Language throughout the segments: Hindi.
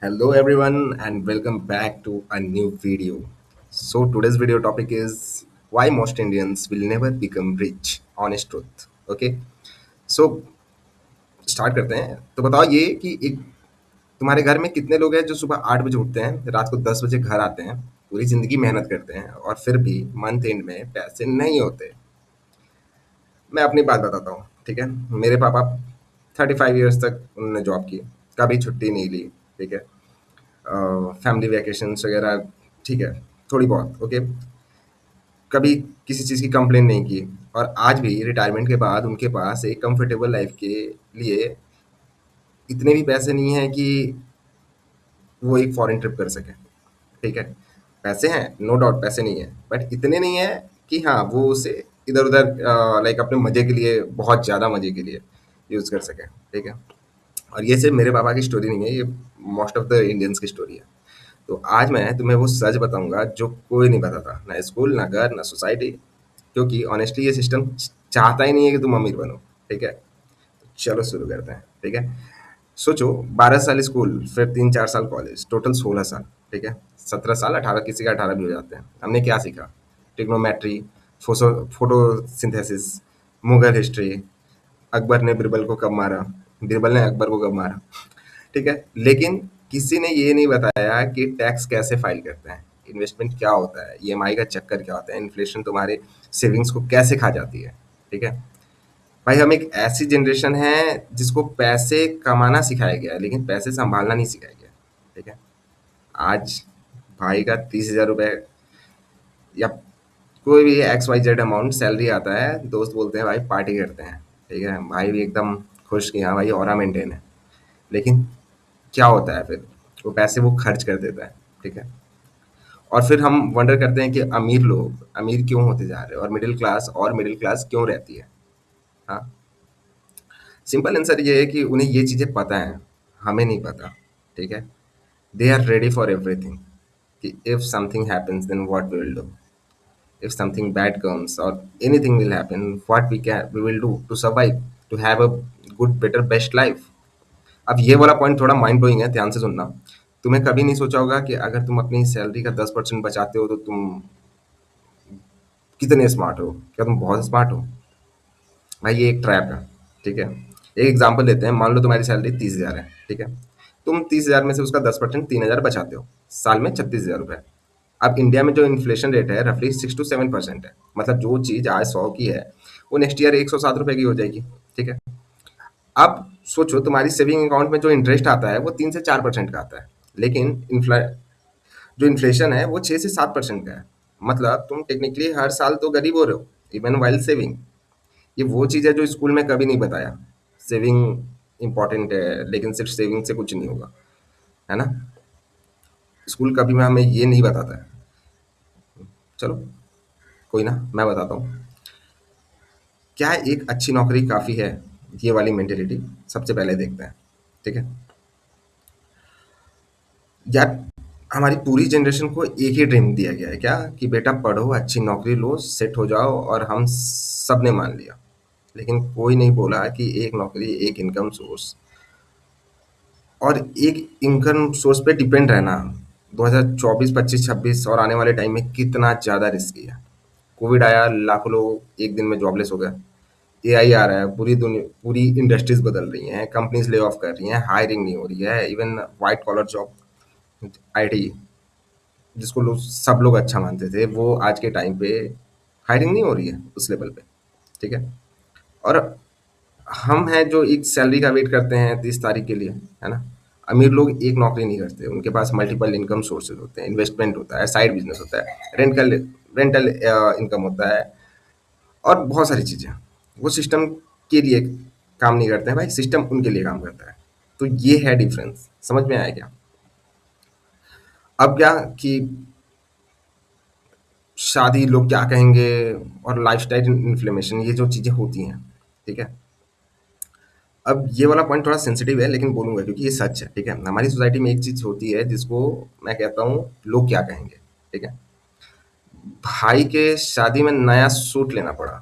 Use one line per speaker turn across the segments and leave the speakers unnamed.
Hello everyone and welcome back to a new video. So today's video topic is why most Indians will never become rich. Honest truth. Okay. So start करते हैं. तो बताओ ये कि एक तुम्हारे घर में कितने लोग हैं जो सुबह 8 बजे उठते हैं, रात को 10 बजे घर आते हैं, पूरी जिंदगी मेहनत करते हैं और फिर भी मंथ एंड में पैसे नहीं होते. मैं अपनी बात बताता हूँ. ठीक है. मेरे पापा 35 ईयर्स तक उन्होंने जॉब की, कभी छुट्टी नहीं ली. ठीक है. फैमिली वैकेशंस वगैरह. ठीक है. थोड़ी बहुत. ओके. कभी किसी चीज़ की कंप्लेन नहीं की. और आज भी रिटायरमेंट के बाद उनके पास एक कंफर्टेबल लाइफ के लिए इतने भी पैसे नहीं हैं कि वो एक फॉरेन ट्रिप कर सकें. ठीक है. पैसे हैं, नो डाउट पैसे नहीं है, बट इतने नहीं है कि हाँ वो उसे इधर उधर लाइक अपने मजे के लिए, बहुत ज़्यादा मजे के लिए यूज़ कर सकें. ठीक है. और ये सिर्फ मेरे पापा की स्टोरी नहीं है, ये मोस्ट ऑफ द इंडियंस की स्टोरी है. तो आज मैं तुम्हें वो सच बताऊंगा जो कोई नहीं बताता, ना स्कूल, ना घर, ना सोसाइटी. क्योंकि ऑनेस्टली ये सिस्टम चाहता ही नहीं है कि तुम अमीर बनो. ठीक है. चलो शुरू करते हैं. ठीक है. सोचो, 12 साल स्कूल, फिर 3-4 साल कॉलेज, टोटल 16 साल. ठीक है. 17 साल, 18, किसी का 18 भी हो जाते हैं. हमने क्या सीखा? Trigonometry, photosynthesis, Mughal history, Akbar ने बीरबल को कब मारा, बीरबल ने अकबर को कब मारा. ठीक है. लेकिन किसी ने ये नहीं बताया कि टैक्स कैसे फाइल करते हैं, इन्वेस्टमेंट क्या होता है, ईएमआई का चक्कर क्या होता है, इन्फ्लेशन तुम्हारे सेविंग्स को कैसे खा जाती है. ठीक है. भाई हम एक ऐसी जनरेशन है जिसको पैसे कमाना सिखाया गया है लेकिन पैसे संभालना नहीं सिखाया गया. ठीक है. आज भाई का 30,000 रुपये या कोई भी X Y Z amount salary आता है, दोस्त बोलते हैं भाई पार्टी करते हैं. ठीक है. भाई भी एकदम खुश कि हाँ भाई ऑरा मेंटेन है. लेकिन क्या होता है फिर? वो पैसे वो खर्च कर देता है. ठीक है. और फिर हम वंडर करते हैं कि अमीर लोग अमीर क्यों होते जा रहे हैं और मिडिल क्लास क्यों रहती है. हाँ. सिंपल आंसर ये है कि उन्हें ये चीज़ें पता हैं, हमें नहीं पता. ठीक है. They are ready for everything. कि if something happens then what we will do, if something bad comes or anything will happen, what we will do to survive, to have a good better best life. अब ये वाला पॉइंट थोड़ा माइंड ब्लोइंग है, ध्यान से सुनना. तुम्हें कभी नहीं सोचा होगा कि अगर तुम अपनी सैलरी का 10% बचाते हो तो तुम कितने स्मार्ट हो? क्या तुम बहुत स्मार्ट हो? भाई ये एक ट्रैप है. ठीक है. एक एग्जांपल लेते हैं. मान लो तुम्हारी सैलरी 30,000 है. ठीक है. तुम 30,000 में से उसका 10% 3,000 बचाते हो, साल में 36,000 रुपये. अब इंडिया में जो इन्फ्लेशन रेट है रफली 6 to 7% है. मतलब जो चीज़ आज 100 की है वो नेक्स्ट ईयर 107 रुपये की हो जाएगी. ठीक है. अब सोचो, तुम्हारी सेविंग अकाउंट में जो इंटरेस्ट आता है वो 3 से 4% का आता है. लेकिन जो इन्फ्लेशन है वो 6 से 7% का है. मतलब तुम टेक्निकली हर साल तो गरीब हो रहे हो, इवन वाइल सेविंग. ये वो चीज़ है जो स्कूल में कभी नहीं बताया. सेविंग इंपॉर्टेंट है लेकिन सिर्फ सेविंग से कुछ नहीं होगा, है ना. स्कूल कभी में हमें ये नहीं बताता है. चलो कोई ना, मैं बताता हूँ. क्या एक अच्छी नौकरी काफ़ी है? ये वाली मेंटेलिटी सबसे पहले देखते हैं. ठीक है. यार हमारी पूरी जनरेशन को एक ही ड्रीम दिया गया है क्या, कि बेटा पढ़ो, अच्छी नौकरी लो, सेट हो जाओ, और हम सब ने मान लिया. लेकिन कोई नहीं बोला कि एक नौकरी, एक इनकम सोर्स, और एक इनकम सोर्स पे डिपेंड रहना 2024, 25, 26 और आने वाले टाइम में कितना ज़्यादा रिस्की है. कोविड आया, लाखों लोग एक दिन में जॉबलेस हो गए. एआई आ रहा है, पूरी दुनिया, पूरी इंडस्ट्रीज बदल रही हैं, कंपनीज ले ऑफ कर रही हैं, हायरिंग नहीं हो रही है. Even white collar job, IT, जिसको लोग सब लोग अच्छा मानते थे, वो आज के टाइम पे हायरिंग नहीं हो रही है उस लेवल पे. ठीक है. और हम हैं जो एक सैलरी का वेट करते हैं 30 तारीख के लिए, है ना. अमीर लोग एक नौकरी नहीं करते, उनके पास मल्टीपल इनकम सोर्सेज होते हैं, इन्वेस्टमेंट होता है, साइड बिजनेस होता है, रेंटल रेंटल इनकम होता है, और बहुत सारी चीज़ें. वो सिस्टम के लिए काम नहीं करते हैं भाई, सिस्टम उनके लिए काम करता है. तो ये है डिफरेंस. समझ में आया क्या? अब क्या कि शादी, लोग क्या कहेंगे, और लाइफस्टाइल इन्फ्लेमेशन, ये जो चीज़ें होती हैं. ठीक है. अब ये वाला पॉइंट थोड़ा सेंसिटिव है लेकिन बोलूंगा क्योंकि ये सच है. ठीक है. हमारी सोसाइटी में एक चीज़ होती है जिसको मैं कहता हूँ लोग क्या कहेंगे. ठीक है. भाई के शादी में नया सूट लेना पड़ा,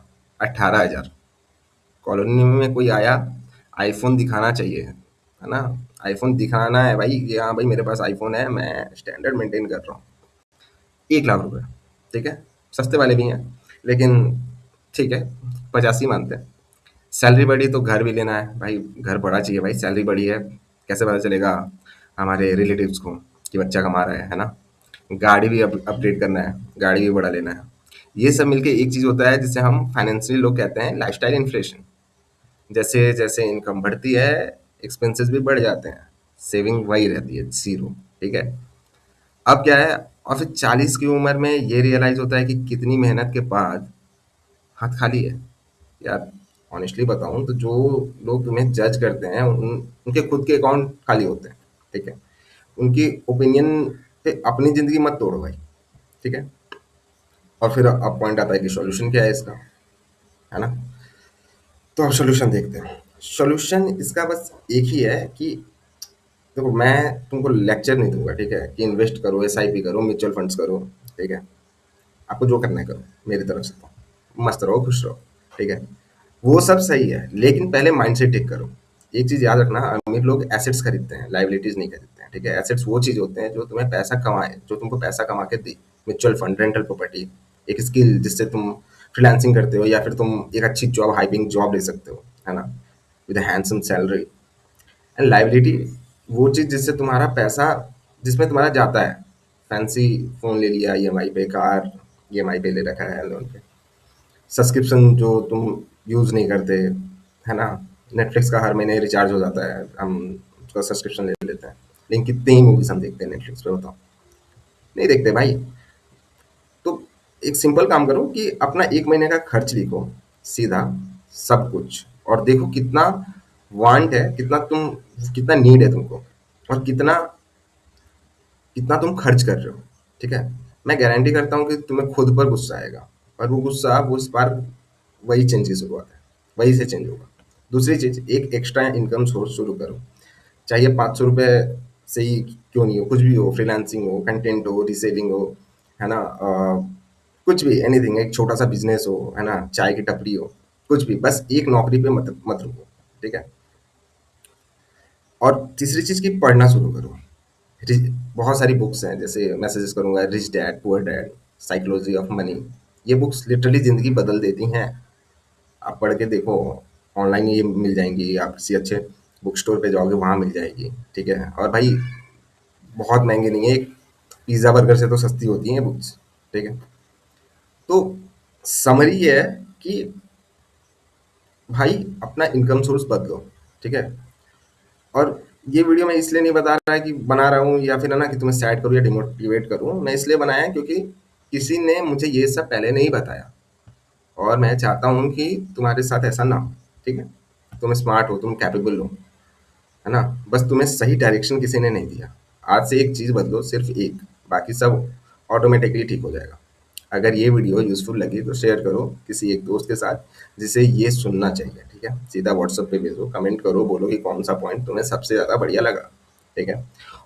18,000. कॉलोनी में कोई आया, आईफोन दिखाना चाहिए, है ना. आईफोन दिखाना है भाई कि हाँ भाई मेरे पास आईफोन है, मैं स्टैंडर्ड मेंटेन कर रहा हूँ। 1 लाख रुपए, ठीक है। सस्ते वाले भी हैं, लेकिन ठीक है, 85 मानते हैं। सैलरी बढ़ी तो घर भी लेना है भाई, घर बड़ा चाहिए भाई। सैलरी बढ़ी है, कैसे पता चलेगा हमारे रिलेटिव्स को कि बच्चा कमा रहा है ना। गाड़ी भी अपडेट करना है, गाड़ी भी बड़ा लेना है। ये सब मिलके एक चीज होता है जिसे हम फाइनेंशियली लोग कहते हैं लाइफस्टाइल इन्फ्लेशन। जैसे जैसे इनकम बढ़ती है, एक्सपेंसेस भी बढ़ जाते हैं, सेविंग वही रहती है, जीरो। ठीक है। अब क्या है, और फिर 40 की उम्र में ये रियलाइज होता है कि कितनी मेहनत के बाद हाथ खाली है। यार ऑनेस्टली बताऊं तो जो लोग तुम्हें जज करते हैं उनके खुद के अकाउंट खाली होते हैं। ठीक है। उनकी ओपिनियन पे अपनी जिंदगी मत तोड़ो भाई। ठीक है। और फिर अब पॉइंट आता है कि सॉल्यूशन क्या है इसका, है ना। तो अब सॉल्यूशन देखते हैं। सॉल्यूशन इसका बस एक ही है कि देखो, मैं तुमको लेक्चर नहीं दूंगा, ठीक है, कि इन्वेस्ट करो, एसआईपी करो, म्यूचुअल फंड्स करो। ठीक है। आपको जो करना है करो, मेरी तरफ से तो मस्त रहो, खुश रहो। ठीक है। वो सब सही है, लेकिन पहले माइंडसेट ठीक करो। एक चीज याद रखना, अमीर लोग एसेट्स खरीदते हैं, लाइबिलिटीज नहीं खरीदते हैं। ठीक है। एसेट्स वो चीज होते हैं जो तुम्हें पैसा कमाए, जो तुमको पैसा कमा के दे। म्यूचुअल फंड, रेंटल प्रॉपर्टी, एक स्किल जिससे तुम फ्रीलांसिंग करते हो, या फिर तुम एक अच्छी जॉब, हाई पेइंग जॉब ले सकते हो, है ना, with handsome salary. And liability वो चीज जिससे तुम्हारा पैसा, जिसमें तुम्हारा जाता है। फैंसी फोन ले लिया ईएमआई पे, कार ईएमआई पे ले रखा है, लोन पे, सब्सक्रिप्शन जो तुम यूज नहीं करते, है ना। नेटफ्लिक्स का हर महीने रिचार्ज हो जाता है, हम उसका सब्सक्रिप्शन ले लेते हैं, लेकिन कितनी ही मूवीज हम देखते हैं नेटफ्लिक्स पे, बताओ। नहीं देखते भाई। तो एक सिंपल काम करो कि अपना 1 महीने का खर्च लिखो, सीधा, सब कुछ, और देखो कितना वांट है, कितना नीड है तुमको, और कितना कितना तुम खर्च कर रहे हो। ठीक है। मैं गारंटी करता हूँ कि तुम्हें खुद पर गुस्सा आएगा, और वो गुस्सा वो इस बार वही चेंज की शुरुआत है, वही से चेंज होगा। दूसरी चीज, एक एक्स्ट्रा इनकम सोर्स शुरू करो। चाहिए 500 रुपये से ही क्यों नहीं हो, कुछ भी हो, फ्रीलांसिंग हो, कंटेंट हो, रीसेलिंग हो, है ना, कुछ भी, एनीथिंग, एक छोटा सा बिजनेस हो, है ना, चाय की टपरी हो, कुछ भी, बस एक नौकरी पे मत मत रुको। ठीक है। और तीसरी चीज की पढ़ना शुरू करो। बहुत सारी बुक्स हैं, जैसे मैं सजेस्ट करूंगा rich dad poor dad, psychology of money. ये बुक्स लिटरली जिंदगी बदल देती हैं। आप पढ़ के देखो, ऑनलाइन ये मिल जाएंगी, आप किसी अच्छे बुक स्टोर पे जाओगे वहां मिल जाएगी। ठीक है। और भाई बहुत महंगी नहीं है, एक पिज्जा बर्गर से तो सस्ती होती हैं बुक्स। ठीक है। तो समरी ये है कि भाई अपना इनकम सोर्स बदलो। ठीक है। और ये वीडियो मैं इसलिए नहीं बता रहा है कि बना रहा हूँ या फिर है ना कि तुम्हें सैड करूँ या डिमोटिवेट करूँ, मैं इसलिए बनाया है क्योंकि किसी ने मुझे ये सब पहले नहीं बताया, और मैं चाहता हूँ कि तुम्हारे साथ ऐसा ना हो। ठीक है। तुम स्मार्ट हो, तुम कैपेबल हो, है ना, बस तुम्हें सही डायरेक्शन किसी ने नहीं दिया। आज से एक चीज बदलो, सिर्फ एक, बाकी सब ऑटोमेटिकली ठीक हो जाएगा। अगर ये वीडियो यूजफुल लगी तो शेयर करो किसी एक दोस्त के साथ जिसे ये सुनना चाहिए। ठीक है। सीधा व्हाट्सएप पे भेजो, कमेंट करो, बोलो कि कौन सा पॉइंट तुम्हें सबसे ज्यादा बढ़िया लगा। ठीक है।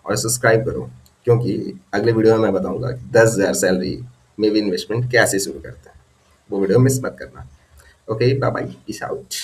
और सब्सक्राइब करो, क्योंकि अगले वीडियो में मैं बताऊंगा कि 10,000 सैलरी में भी इन्वेस्टमेंट कैसे शुरू करते हैं। वो वीडियो मिस मत करना। Okay, bye bye, peace out.